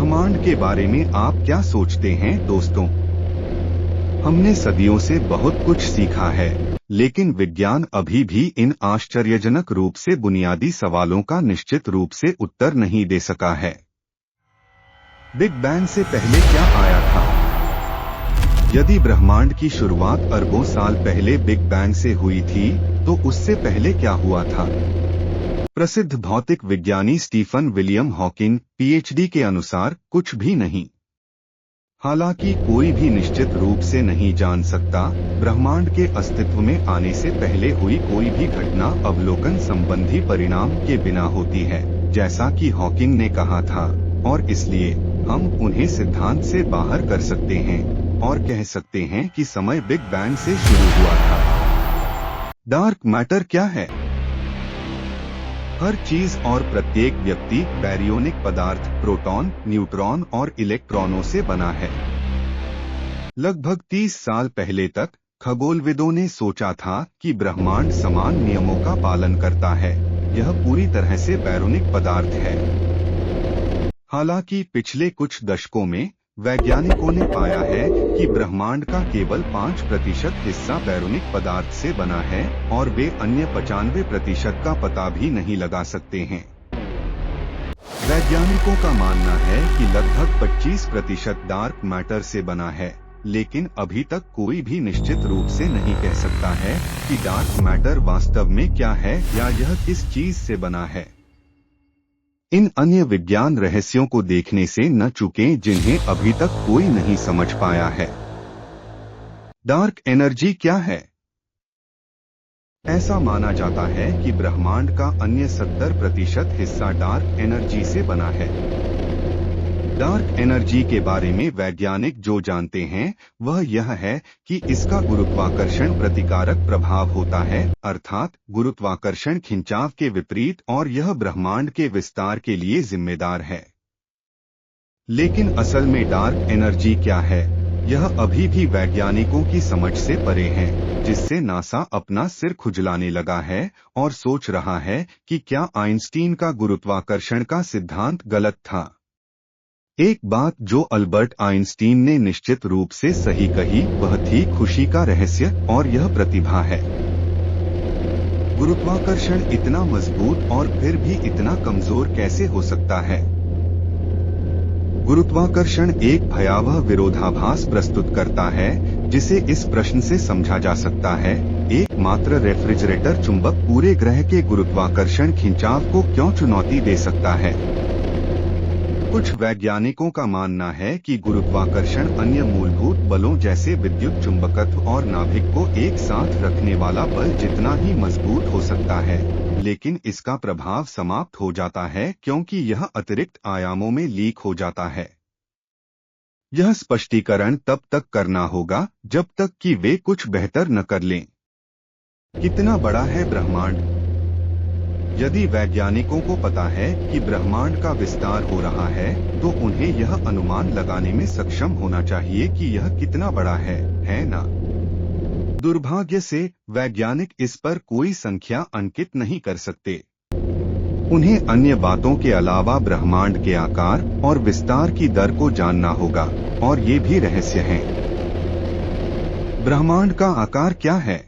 ब्रह्मांड के बारे में आप क्या सोचते हैं दोस्तों? हमने सदियों से बहुत कुछ सीखा है, लेकिन विज्ञान अभी भी इन आश्चर्यजनक रूप से बुनियादी सवालों का निश्चित रूप से उत्तर नहीं दे सका है। बिग बैंग से पहले क्या आया था? यदि ब्रह्मांड की शुरुआत अरबों साल पहले बिग बैंग से हुई थी, तो उससे पहले क्या हुआ था? प्रसिद्ध भौतिक विज्ञानी स्टीफन विलियम हॉकिंग पीएचडी के अनुसार कुछ भी नहीं। हालांकि कोई भी निश्चित रूप से नहीं जान सकता, ब्रह्मांड के अस्तित्व में आने से पहले हुई कोई भी घटना अवलोकन संबंधी परिणाम के बिना होती है, जैसा कि हॉकिंग ने कहा था, और इसलिए हम उन्हें सिद्धांत से बाहर कर सकते हैं और कह सकते हैं कि समय बिग बैंग से शुरू हुआ था। डार्क मैटर क्या है? हर चीज और प्रत्येक व्यक्ति बैरियोनिक पदार्थ, प्रोटॉन, न्यूट्रॉन और इलेक्ट्रॉनों से बना है। लगभग 30 साल पहले तक खगोलविदों ने सोचा था कि ब्रह्मांड समान नियमों का पालन करता है, यह पूरी तरह से बैरोनिक पदार्थ है। हालांकि पिछले कुछ दशकों में वैज्ञानिकों ने पाया है कि ब्रह्मांड का केवल 5% हिस्सा बैरोनिक पदार्थ से बना है और वे अन्य 95% का पता भी नहीं लगा सकते हैं। वैज्ञानिकों का मानना है कि लगभग 25% डार्क मैटर से बना है, लेकिन अभी तक कोई भी निश्चित रूप से नहीं कह सकता है कि डार्क मैटर वास्तव में क्या है या यह किस चीज से बना है। इन अन्य विज्ञान रहस्यों को देखने से न चूकें जिन्हें अभी तक कोई नहीं समझ पाया है। डार्क एनर्जी क्या है? ऐसा माना जाता है कि ब्रह्मांड का अन्य 70% हिस्सा डार्क एनर्जी से बना है। डार्क एनर्जी के बारे में वैज्ञानिक जो जानते हैं वह यह है कि इसका गुरुत्वाकर्षण प्रतिकारक प्रभाव होता है, अर्थात गुरुत्वाकर्षण खिंचाव के विपरीत, और यह ब्रह्मांड के विस्तार के लिए जिम्मेदार है। लेकिन असल में डार्क एनर्जी क्या है, यह अभी भी वैज्ञानिकों की समझ से परे है, जिससे नासा अपना सिर खुजलाने लगा है और सोच रहा है कि क्या आइंस्टीन का गुरुत्वाकर्षण का सिद्धांत गलत था। एक बात जो अल्बर्ट आइंस्टीन ने निश्चित रूप से सही कही वह थी खुशी का रहस्य, और यह प्रतिभा है। गुरुत्वाकर्षण इतना मजबूत और फिर भी इतना कमजोर कैसे हो सकता है? गुरुत्वाकर्षण एक भयावह विरोधाभास प्रस्तुत करता है, जिसे इस प्रश्न से समझा जा सकता है, एकमात्र रेफ्रिजरेटर चुंबक पूरे ग्रह के गुरुत्वाकर्षण खिंचाव को क्यों चुनौती दे सकता है? कुछ वैज्ञानिकों का मानना है कि गुरुत्वाकर्षण अन्य मूलभूत बलों जैसे विद्युत चुंबकत्व और नाभिक को एक साथ रखने वाला बल जितना ही मजबूत हो सकता है, लेकिन इसका प्रभाव समाप्त हो जाता है क्योंकि यह अतिरिक्त आयामों में लीक हो जाता है। यह स्पष्टीकरण तब तक करना होगा जब तक कि वे कुछ बेहतर न कर लें। कितना बड़ा है ब्रह्मांड? यदि वैज्ञानिकों को पता है कि ब्रह्मांड का विस्तार हो रहा है, तो उन्हें यह अनुमान लगाने में सक्षम होना चाहिए कि यह कितना बड़ा है ना? दुर्भाग्य से वैज्ञानिक इस पर कोई संख्या अंकित नहीं कर सकते। उन्हें अन्य बातों के अलावा ब्रह्मांड के आकार और विस्तार की दर को जानना होगा, और ये भी रहस्य है। ब्रह्मांड का आकार क्या है?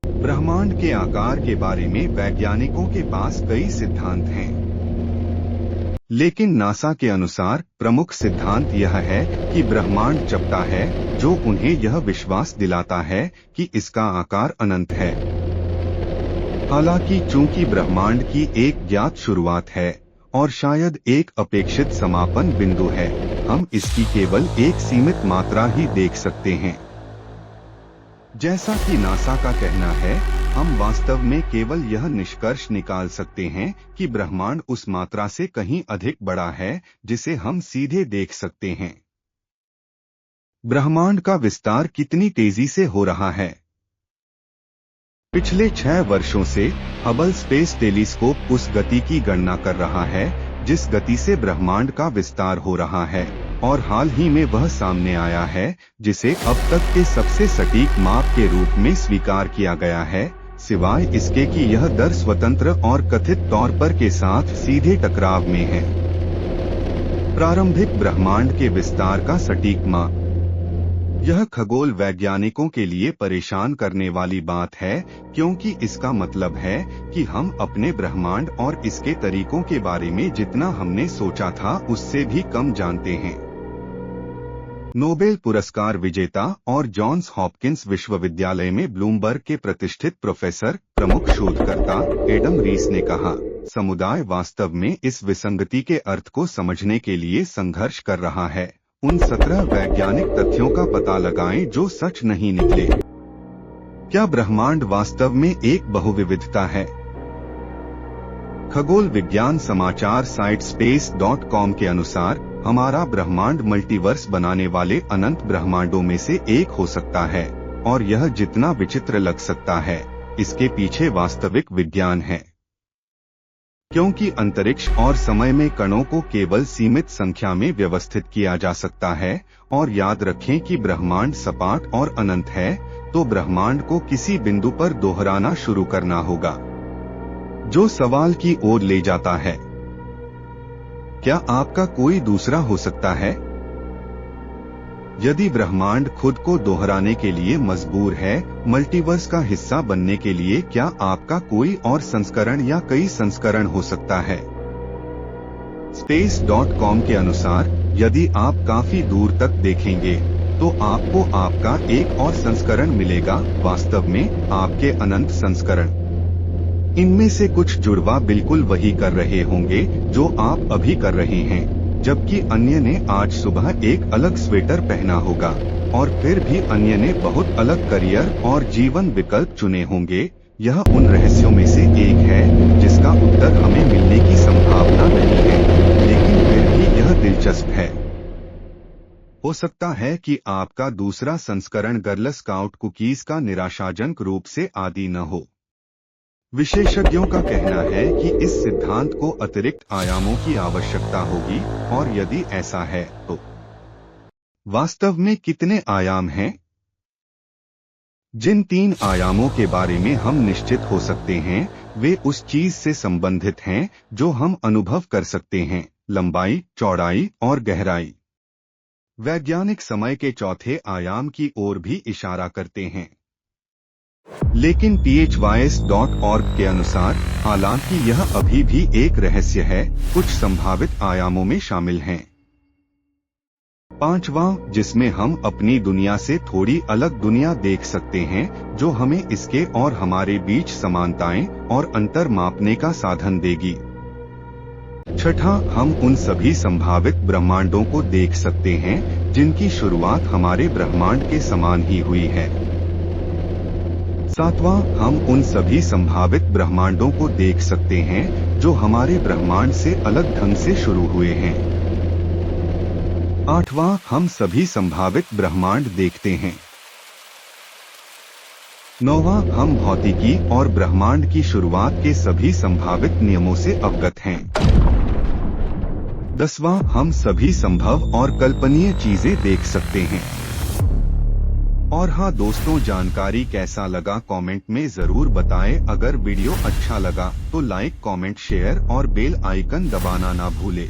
ब्रह्मांड के आकार के बारे में वैज्ञानिकों के पास कई सिद्धांत हैं, लेकिन नासा के अनुसार प्रमुख सिद्धांत यह है कि ब्रह्मांड चपटा है, जो उन्हें यह विश्वास दिलाता है कि इसका आकार अनंत है। हालांकि चूंकि ब्रह्मांड की एक ज्ञात शुरुआत है और शायद एक अपेक्षित समापन बिंदु है, हम इसकी केवल एक सीमित मात्रा ही देख सकते हैं। जैसा कि नासा का कहना है, हम वास्तव में केवल यह निष्कर्ष निकाल सकते हैं कि ब्रह्मांड उस मात्रा से कहीं अधिक बड़ा है जिसे हम सीधे देख सकते हैं। ब्रह्मांड का विस्तार कितनी तेजी से हो रहा है? पिछले 6 वर्षों से हबल स्पेस टेलीस्कोप उस गति की गणना कर रहा है जिस गति से ब्रह्मांड का विस्तार हो रहा है, और हाल ही में वह सामने आया है जिसे अब तक के सबसे सटीक माप के रूप में स्वीकार किया गया है, सिवाय इसके कि यह दर स्वतंत्र और कथित तौर पर के साथ सीधे टकराव में है। प्रारंभिक ब्रह्मांड के विस्तार का सटीक माप। यह खगोल वैज्ञानिकों के लिए परेशान करने वाली बात है, क्योंकि इसका मतलब है कि हम अपने ब्रह्मांड और इसके तरीकों के बारे में जितना हमने सोचा था उससे भी कम जानते हैं। नोबेल पुरस्कार विजेता और जॉन्स हॉपकिंस विश्वविद्यालय में ब्लूमबर्ग के प्रतिष्ठित प्रोफेसर प्रमुख शोधकर्ता एडम रीस ने कहा, समुदाय वास्तव में इस विसंगति के अर्थ को समझने के लिए संघर्ष कर रहा है। उन 17 वैज्ञानिक तथ्यों का पता लगाएं जो सच नहीं निकले। क्या ब्रह्मांड वास्तव में एक बहुविविधता है? खगोल विज्ञान समाचार साइट space.com के अनुसार हमारा ब्रह्मांड मल्टीवर्स बनाने वाले अनंत ब्रह्मांडों में से एक हो सकता है, और यह जितना विचित्र लग सकता है, इसके पीछे वास्तविक विज्ञान है। क्योंकि अंतरिक्ष और समय में कणों को केवल सीमित संख्या में व्यवस्थित किया जा सकता है, और याद रखें कि ब्रह्मांड सपाट और अनंत है, तो ब्रह्मांड को किसी बिंदु पर दोहराना शुरू करना होगा, जो सवाल की ओर ले जाता है, क्या आपका कोई दूसरा हो सकता है? यदि ब्रह्मांड खुद को दोहराने के लिए मजबूर है, मल्टीवर्स का हिस्सा बनने के लिए क्या आपका कोई और संस्करण या कई संस्करण हो सकता है? space.com के अनुसार यदि आप काफी दूर तक देखेंगे तो आपको आपका एक और संस्करण मिलेगा, वास्तव में आपके अनंत संस्करण। इनमें से कुछ जुड़वा बिल्कुल वही कर रहे होंगे जो आप अभी कर रहे हैं, जबकि अन्य ने आज सुबह एक अलग स्वेटर पहना होगा, और फिर भी अन्य ने बहुत अलग करियर और जीवन विकल्प चुने होंगे। यह उन रहस्यों में से एक है जिसका उत्तर हमें मिलने की संभावना नहीं है, लेकिन फिर भी यह दिलचस्प है। हो सकता है कि आपका दूसरा संस्करण गर्ल स्काउट कुकीज का निराशाजनक रूप से आदी न हो। विशेषज्ञों का कहना है कि इस सिद्धांत को अतिरिक्त आयामों की आवश्यकता होगी, और यदि ऐसा है तो वास्तव में कितने आयाम हैं? जिन 3 आयामों के बारे में हम निश्चित हो सकते हैं, वे उस चीज से संबंधित हैं जो हम अनुभव कर सकते हैं: लंबाई, चौड़ाई और गहराई। वैज्ञानिक समय के चौथे आयाम की ओर भी इशारा करते हैं, लेकिन phys.org के अनुसार हालांकि यह अभी भी एक रहस्य है, कुछ संभावित आयामों में शामिल हैं। 5वां, जिसमें हम अपनी दुनिया से थोड़ी अलग दुनिया देख सकते हैं, जो हमें इसके और हमारे बीच समानताएं और अंतर मापने का साधन देगी। 6ठा, हम उन सभी संभावित ब्रह्मांडों को देख सकते हैं जिनकी शुरुआत हमारे ब्रह्मांड के समान ही हुई है। 7वां, हम उन सभी संभावित ब्रह्मांडों को देख सकते हैं जो हमारे ब्रह्मांड से अलग ढंग से शुरू हुए हैं। 8वां, हम सभी संभावित ब्रह्मांड देखते हैं। 9वां, हम भौतिकी और ब्रह्मांड की शुरुआत के सभी संभावित नियमों से अवगत हैं। 10वां, हम सभी संभव और कल्पनीय चीजें देख सकते हैं। और हाँ दोस्तों, जानकारी कैसा लगा कमेंट में जरूर बताएं। अगर वीडियो अच्छा लगा तो लाइक, कमेंट, शेयर और बेल आइकन दबाना ना भूलें।